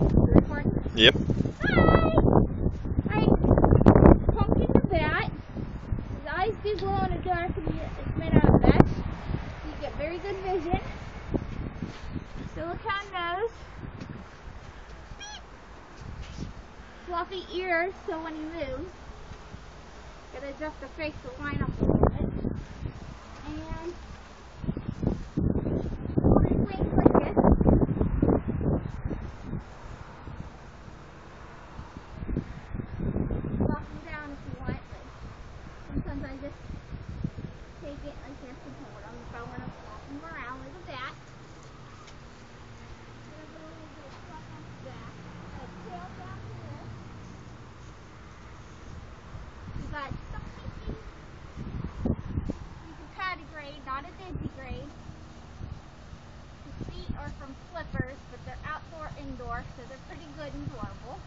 Recording? Yep. Hi! Hi. Pumpkin the bat. His eyes do glow in the dark and it's made out of bats. You get very good vision. Silicone nose. Beep. Fluffy ears so when he moves, gotta adjust the face to line up a little bit. And wings like this. Drop them down if you want. Like, sometimes I just take it like this and hold them if I want to flop them around like a bat. There's a little bit of fluff on the back. Got a tail down here. We got some fishies. These are patty grade, not a digigrade. The feet are from Flippers, but they're outdoor, indoor, so they're pretty good and durable.